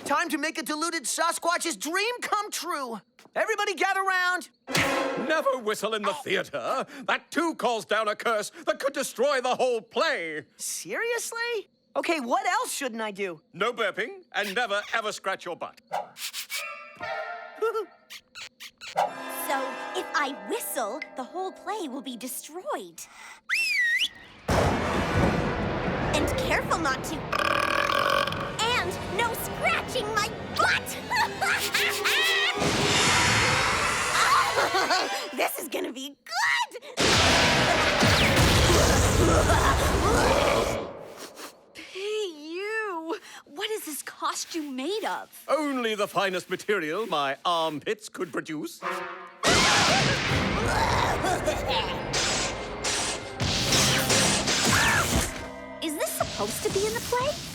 Time to make a deluded Sasquatch's dream come true. Everybody gather round. Never whistle in the theater. That too calls down a curse that could destroy the whole play. Seriously? Okay, what else shouldn't I do? No burping, and never ever scratch your butt. So, if I whistle, the whole play will be destroyed. And careful not to... And no scratching my butt! This is gonna be good! Hey, you! What is this costume made of? Only the finest material my armpits could produce. Is this supposed to be in the play?